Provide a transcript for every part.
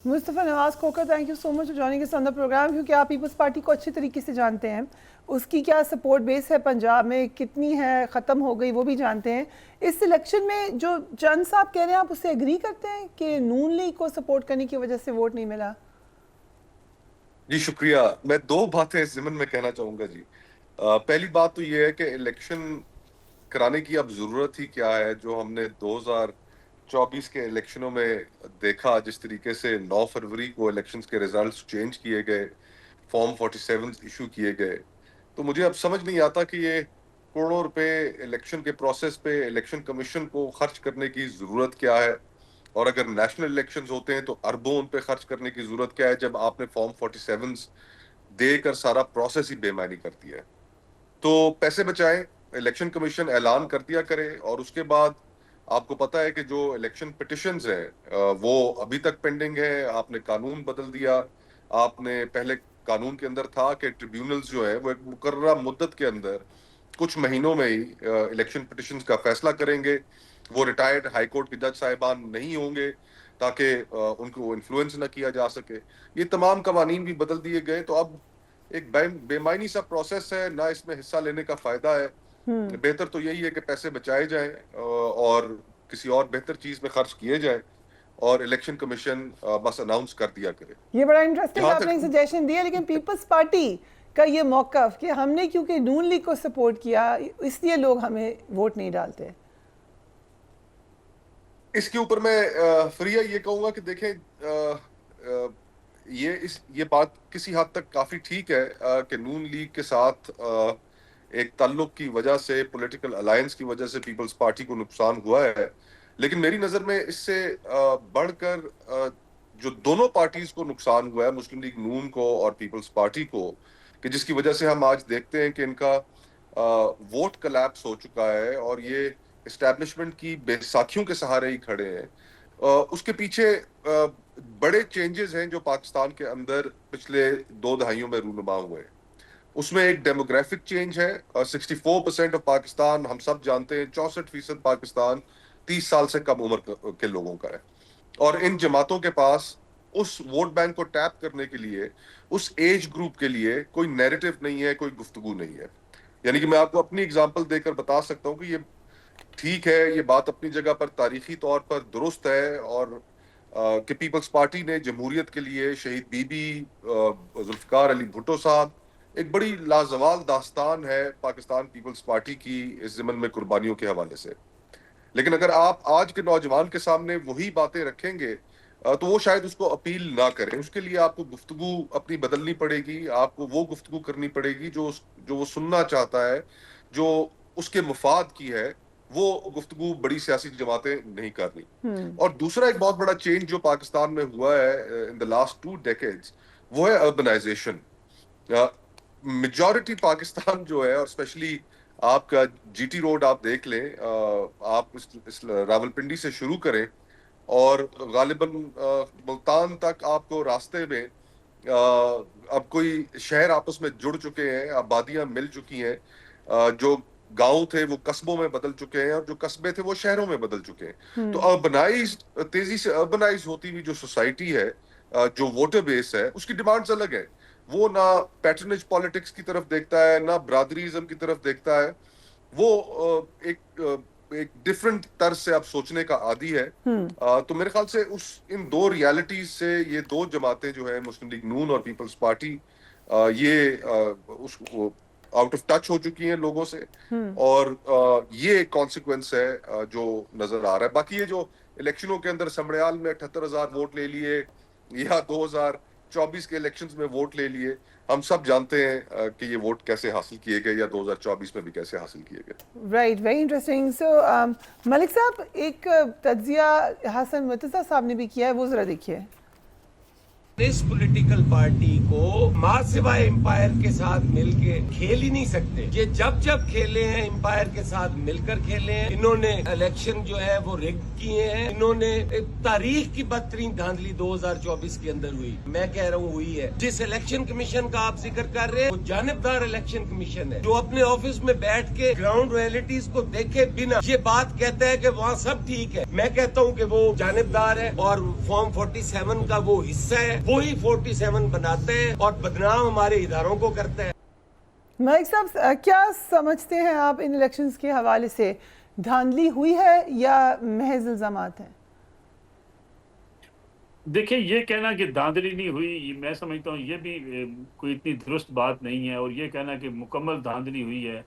Mustafa Nawaz Khokhar, thank you so much for joining us on the programme. क्योंकि आप peoples party को अच्छी तरीके से जानते हैं, उसकी क्या सपोर्ट बेस है पंजाब में, कितनी है, ख़त्म हो गई, वो भी जानते हैं। इस सिलेक्शन में जो चंद साहब कह रहे हैं, आप उससे एग्री करते हैं कि नून लीग को सपोर्ट करने की वजह से वोट नहीं मिला? जी शुक्रिया। मैं दो बातें इस ज़िमन में कहना चाहूंगा जी। पहली बात तो ये है कि इलेक्शन कराने की अब जरूरत ही क्या है। जो हमने 2024 के इलेक्शनों में देखा, जिस तरीके से 9 फरवरी को इलेक्शंस के रिजल्ट्स चेंज किए गए, फॉर्म 47 इशू किए गए, तो मुझे अब समझ नहीं आता कि ये करोड़ों रुपए इलेक्शन के प्रोसेस पे इलेक्शन कमीशन को खर्च करने की जरूरत क्या है। और अगर नेशनल इलेक्शंस होते हैं तो अरबों उन पे खर्च करने की जरूरत क्या है, जब आपने फॉर्म 47 देकर सारा प्रोसेस ही बेमानी कर दिया है। तो पैसे बचाएं, इलेक्शन कमीशन ऐलान कर दिया करे। और उसके बाद आपको पता है कि जो इलेक्शन पिटिशंस हैं वो अभी तक पेंडिंग है। आपने कानून बदल दिया। आपने पहले कानून के अंदर था कि ट्रिब्यूनल्स जो है वो एक मुकर्ररा मुद्दत के अंदर कुछ महीनों में ही इलेक्शन पिटिशंस का फैसला करेंगे। वो रिटायर्ड हाई कोर्ट के जज साहिबान नहीं होंगे ताकि उनको इन्फ्लुएंस ना किया जा सके। ये तमाम कवानीन भी बदल दिए गए। तो अब एक बेमायनी सा प्रोसेस है ना, इसमें हिस्सा लेने का फायदा है। बेहतर तो यही है कि पैसे बचाए जाएं और किसी और बेहतर चीज में खर्च किए जाएं और इलेक्शन कमीशन बस अनाउंस कर दिया करे। ये बड़ा इंटरेस्टिंग जहां आपने तक सजेशन दिया, लेकिन पीपल्स पार्टी का ये मौकफ कि हमने क्योंकि नून लीग को सपोर्ट किया इसलिए लोग हमें वोट नहीं डालते। इसके ऊपर मैं फरिया ये कहूंगा कि देखें, ये बात किसी हद तक काफी ठीक है कि नून लीग के साथ एक ताल्लुक की वजह से, पॉलिटिकल अलायंस की वजह से पीपल्स पार्टी को नुकसान हुआ है। लेकिन मेरी नजर में इससे बढ़कर जो दोनों पार्टीज को नुकसान हुआ है, मुस्लिम लीग नून को और पीपल्स पार्टी को, कि जिसकी वजह से हम आज देखते हैं कि इनका वोट कलैप्स हो चुका है और ये एस्टैब्लिशमेंट की बैसाखियों के सहारे ही खड़े हैं। उसके पीछे बड़े चेंजेस हैं जो पाकिस्तान के अंदर पिछले 2 दहाइयों में रूनुमा हुए हैं। उसमें एक डेमोग्राफिक चेंज है। 64% ऑफ पाकिस्तान, हम सब जानते हैं 64% पाकिस्तान 30 साल से कम उम्र के लोगों का है। और इन जमातों के पास उस वोट बैंक को टैप करने के लिए, उस एज ग्रुप के लिए कोई नैरेटिव नहीं है, कोई गुफ्तगू नहीं है। यानी कि मैं आपको अपनी एग्जांपल देकर बता सकता हूं कि ये ठीक है, ये बात अपनी जगह पर तारीखी तौर पर दुरुस्त है। और कि पीपल्स पार्टी ने जमहूरियत के लिए शहीद बीबी जुल्फकार अली भुट्टो साहब, एक बड़ी लाजवाल दास्तान है पाकिस्तान पीपल्स पार्टी की इस ज़िमन में कुर्बानियों के हवाले से। लेकिन अगर आप आज के नौजवान के सामने वही बातें रखेंगे तो वो शायद उसको अपील ना करें। उसके लिए आपको गुफ्तगू अपनी बदलनी पड़ेगी। आपको वो गुफ्तगू करनी पड़ेगी जो वो सुनना चाहता है, जो उसके मुफाद की है। वो गुफ्तगू बड़ी सियासी जमातें नहीं कर रही। और दूसरा एक बहुत बड़ा चेंज जो पाकिस्तान में हुआ है इन द लास्ट 2 डेकेड्स, वो है अर्बनाइजेशन। मेजॉरिटी पाकिस्तान जो है, और स्पेशली आपका जीटी रोड आप देख लें, आप इस रावलपिंडी से शुरू करें और गालिबन मुल्तान तक आपको रास्ते में अब कोई शहर आपस में जुड़ चुके हैं, आबादियां मिल चुकी हैं। जो गांव थे वो कस्बों में बदल चुके हैं और जो कस्बे थे वो शहरों में बदल चुके हैं। तो अर्बनाइज, तेजी से अर्बनाइज होती हुई जो सोसाइटी है, जो वोटर बेस है, उसकी डिमांड्स अलग है। वो ना पैटर्नेज पॉलिटिक्स की तरफ देखता है, ना ब्रादरीज्म की तरफ देखता है। वो एक डिफरेंट तर्ज से अब सोचने का आदी है। तो मेरे ख्याल से उस इन दो रियलिटीज से ये दो जमातें जो है, मुस्लिम लीग नून और पीपल्स पार्टी, ये उस आउट ऑफ टच हो चुकी हैं लोगों से। और ये एक कॉन्सिक्वेंस है जो नजर आ रहा है। बाकी ये जो इलेक्शनों के अंदर समड़याल में 78,000 वोट ले लिए या 2024 के इलेक्शंस में वोट ले लिए, हम सब जानते हैं कि ये वोट कैसे हासिल किए गए या 2024 में भी कैसे हासिल किए गए। Right, very interesting. So Malik साहब, एक तज्जिया हसन मुर्तज़ा साहब ने भी किया है, वो ज़रा देखिए। इस पॉलिटिकल पार्टी को मासिवाय एम्पायर के साथ मिलके खेल ही नहीं सकते। ये जब जब खेले हैं एम्पायर के साथ मिलकर खेले हैं। इन्होंने इलेक्शन जो है वो रिग किए हैं। इन्होंने तारीख की बदतरीन धांधली 2024 के अंदर हुई, मैं कह रहा हूँ हुई है। जिस इलेक्शन कमीशन का आप जिक्र कर रहे हैं वो जानिबदार इलेक्शन कमीशन है, जो अपने ऑफिस में बैठ के ग्राउंड रियलिटीज को देखे बिना ये बात कहता है कि वहाँ सब ठीक है। मैं कहता हूँ कि वो जानिबदार है और फॉर्म 47 का वो हिस्सा है, वही 47 बनाते हैं और बदनाम हमारे इदारों को करते हैं। मलिक साहब, क्या समझते हैं आप इन इलेक्शंस के हवाले से, धांधली हुई है या महज इल्जामात हैं? देखिए, ये कहना कि धांधली नहीं हुई, मैं समझता हूँ ये भी कोई इतनी दुरुस्त बात नहीं है। और ये कहना कि मुकम्मल धांधली हुई है,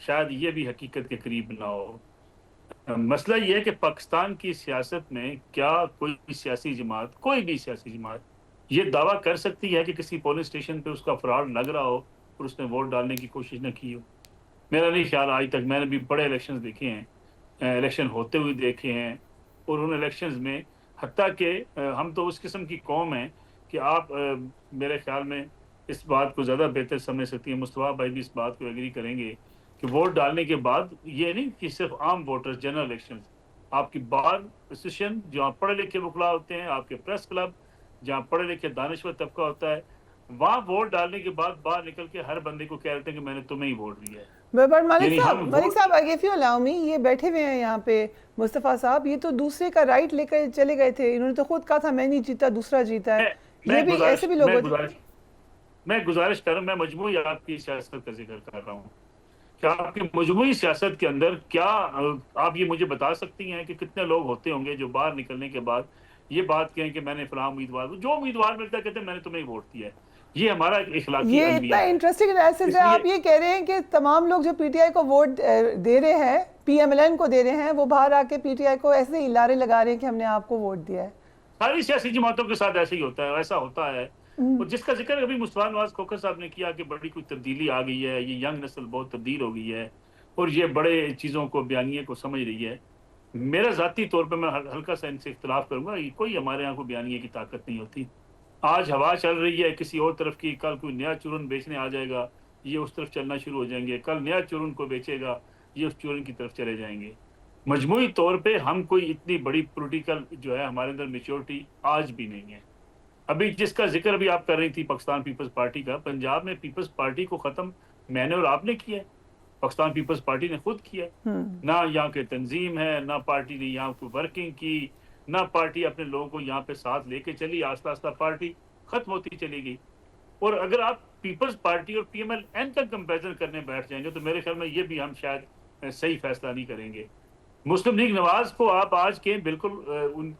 शायद ये भी हकीकत के करीब ना हो। मसला ये है कि पाकिस्तान की सियासत में क्या कोई सियासी जमात, कोई भी सियासी जमात ये दावा कर सकती है कि किसी पोलिंग स्टेशन पे उसका फ्रॉड लग रहा हो और उसने वोट डालने की कोशिश न की हो? मेरा नहीं ख्याल। आज तक मैंने भी बड़े इलेक्शंस देखे हैं, इलेक्शन होते हुए देखे हैं, और उन इलेक्शंस में हत्ता कि हम तो उस किस्म की कौम है कि आप मेरे ख्याल में इस बात को ज़्यादा बेहतर समझ सकती हैं, मुस्तफा भाई भी इस बात को एग्री करेंगे कि वोट डालने के बाद ये नहीं कि सिर्फ आम वोटर्स, जनरल इलेक्शन, आपकी बार एसोसिएशन जहाँ पढ़े लिखे वकला होते हैं, आपके प्रेस क्लब जहाँ पढ़े लिखे दानिश्वर तबका होता है, वहाँ वोट डालने के बाद बाहर निकल के हर बंदे को कह रहे हैं कि मैंने तुम्हें ही वोट दिया है। बट मलिक साहब, इफ यू अलाउ मी, ये बैठे हुए हैं यहाँ पे मुस्तफ़ा साहब, ये तो दूसरे का राइट लेकर चले गए थे। इन्होंने तो खुद कहा था मैं नहीं जीता, दूसरा जीता है। ये भी ऐसे भी लोग मैं गुजारिश कर रहा हूँ, मैं मजमूई आपकी सियासत का जिक्र कर रहा हूँ। क्या आपकी मजमूई सियासत के अंदर क्या आप ये मुझे बता सकती हैं कि कितने लोग होते होंगे जो बाहर निकलने के बाद ये बात कहें कि मैंने फलां उम्मीदवार, जो उम्मीदवार मिलता है कहते हैं मैंने तुम्हें वोट दिया है? ये हमारा इखलाकी ये इतना इंटरेस्टिंग एनालिसिस है। आप ये कह रहे हैं कि तमाम लोग जो पीटीआई को वोट दे रहे हैं, पीएमएलएन को दे रहे हैं, वो बाहर आके पीटीआई को ऐसे ही लारे लगा रहे हैं कि हमने आपको वोट दिया है। सारी सियासी जमातों के साथ ऐसे ही होता है, ऐसा होता है। और जिसका जिक्र अभी मुस्तफा नवाज खोखर साहब ने किया कि बड़ी कोई तब्दीली आ गई है, ये यंग नस्ल बहुत तब्दील हो गई है और ये बड़े चीज़ों को, बयानिए को समझ रही है। मेरा ज़ाती तौर पे मैं हल्का सा इनसे इख्तलाफ करूंगा। कोई हमारे यहाँ को बयानिए की ताकत नहीं होती। आज हवा चल रही है किसी और तरफ की, कल कोई नया चूरन बेचने आ जाएगा, ये उस तरफ चलना शुरू हो जाएंगे, कल नया चूरन को बेचेगा, ये उस चूरन की तरफ चले जाएंगे। मजमूई तौर पे हम कोई इतनी बड़ी पॉलिटिकल जो है हमारे अंदर मेच्योरिटी आज भी नहीं है। अभी जिसका जिक्र भी आप कर रही थी पाकिस्तान पीपल्स पार्टी का, पंजाब में पीपल्स पार्टी को ख़त्म मैंने और आपने किया है, पाकिस्तान पीपल्स पार्टी ने खुद किया। ना यहाँ के तंजीम है, ना पार्टी ने यहाँ को वर्किंग की, ना पार्टी अपने लोगों को यहाँ पे साथ लेके चली। आस्ता आस्ता पार्टी खत्म होती चली गई। और अगर आप पीपल्स पार्टी और पीएमएलएन का कंपैरिजन करने बैठ जाएंगे तो मेरे ख्याल में ये भी हम शायद सही फैसला नहीं करेंगे। मुस्लिम लीग नवाज को आप आज के बिल्कुल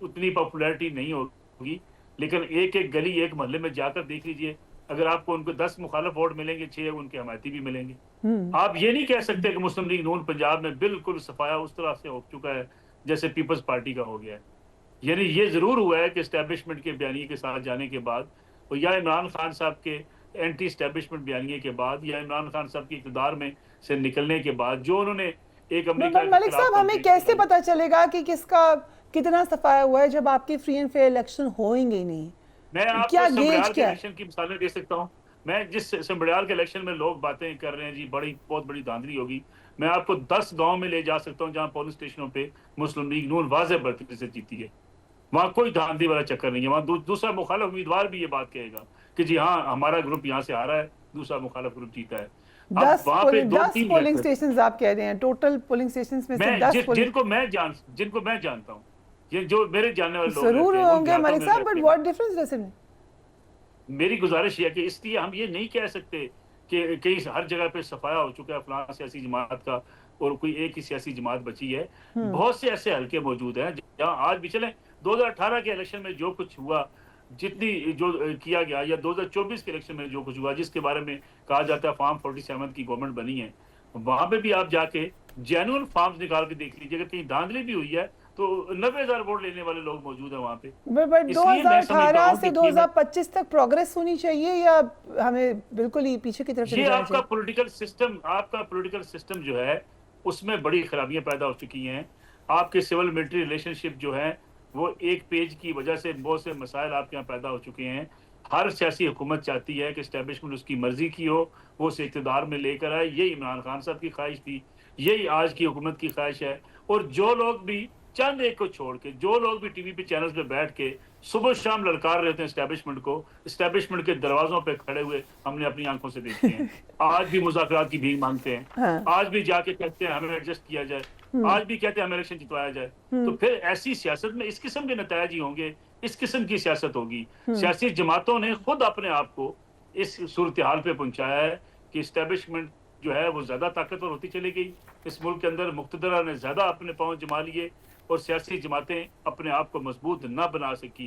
उतनी पॉपुलैरिटी नहीं होगी, लेकिन एक एक गली, एक मोहल्ले में जाकर देख लीजिए, अगर आपको उनको 10 मुखालिफ वोट मिलेंगे, 6 उनके हमायती भी मिलेंगे। आप ये नहीं कह सकते कि मुस्लिम लीग नून पंजाब में बिल्कुल सफाया उस तरह से हो चुका है जैसे पीपल्स पार्टी का हो गया है। यानी ये जरूर हुआ है कि एस्टेब्लिशमेंट के बयानिए के साथ जाने के बाद, और या इमरान खान साहब के एंटी एस्टेब्लिशमेंट बयानिए के बाद, या इमरान खान साहब की इक़्तिदार में से निकलने के बाद, जो उन्होंने एक अमेरिका। मलिक साहब, हमें कैसे पता चलेगा कि किसका कितना सफाया हुआ है जब आपके फ्री एंड फेयर इलेक्शन होंगे ही नहीं? मैं आपको समबड़ियाल के इलेक्शन की मिसालें दे सकता हूँ। मैं जिस समबड़ियाल के इलेक्शन में लोग बातें कर रहे हैं जी बहुत बड़ी धांधली होगी, मैं आपको 10 गांव में ले जा सकता हूँ जहाँ पोलिंग स्टेशनों पे मुस्लिम लीग नून वाज़ेह बढ़ती से जीती है। वहाँ कोई धांधली वाला चक्कर नहीं है। वहाँ दूसरा मुखालिफ उम्मीदवार भी ये बात कहेगा कि जी हाँ हमारा ग्रुप यहाँ से आ रहा है, दूसरा मुखालिफ ग्रुप जीता है। 10 पोलिंग स्टेशंस आप कह रहे हैं, टोटल पोलिंग स्टेशंस में से 10 जिनको मैं जानता हूँ, ये जो मेरे जानने वाले लोग जरूर होंगे मलिक साहब, but what difference does it make? मेरी गुजारिश है कि इसलिए हम ये नहीं कह सकते कि कई हर जगह पे सफाया हो चुका है फलां सियासी जमात का और कोई एक ही सियासी जमात बची है। बहुत से ऐसे हल्के मौजूद हैं जहाँ आज भी चले 2018 के इलेक्शन में जो कुछ हुआ, जितनी जो किया गया, या 2024 के इलेक्शन में जो कुछ हुआ, जिसके बारे में कहा जाता है फॉर्म 47 की गवर्नमेंट बनी है, वहां पे भी आप जाके जेन्युइन फॉर्म्स निकाल के देख लीजिए। अगर कहीं धांधली भी हुई है तो 90,000 वोट लेने वाले लोग मौजूद हैं वहाँ पे। बट 2018 से 2025 तक प्रोग्रेस होनी चाहिए या हमें बिल्कुल ही पीछे की तरफ ये आपका पॉलिटिकल सिस्टम जो है उसमें बड़ी खराबियां पैदा हो चुकी हैं। आपके सिविल मिलिट्री रिलेशनशिप जो है वो एक पेज की वजह से बहुत से मसाइल आपके यहाँ पैदा हो चुके हैं। हर सियासी हुकूमत चाहती है कि एस्टेब्लिशमेंट उसकी मर्जी की हो, वो उसे इक़्तिदार में लेकर आए। यही इमरान खान साहब की ख्वाहिश थी, यही आज की हुकूमत की ख्वाहिश है। और जो लोग भी चंद एक को छोड़ के, जो लोग भी टीवी पे चैनल्स पे बैठ के सुबह शाम ललकार रहे थे एस्टेब्लिशमेंट को, एस्टेब्लिशमेंट के दरवाजों पे खड़े हुए हमने अपनी आंखों से देखे हैं। आज भी मुज़ाकरात की भीख मांगते हैं, हाँ। आज भी जाके कहते हैं हमें एडजस्ट किया जाए, आज भी कहते हैं हमें इलेक्शन जितवाया जाए। तो फिर ऐसी सियासत में इस किस्म के नतायज ही होंगे, इस किस्म की सियासत होगी। सियासी जमातों ने खुद अपने आप को इस सूरत हाल पे पहुंचाया है कि एस्टेब्लिशमेंट जो है वो ज्यादा ताकतवर होती चली गई। इस मुल्क के अंदर मुक्तदरा ने ज्यादा अपने पांव जमा लिए और सियासी जमातें अपने आप को मजबूत न बना सकी।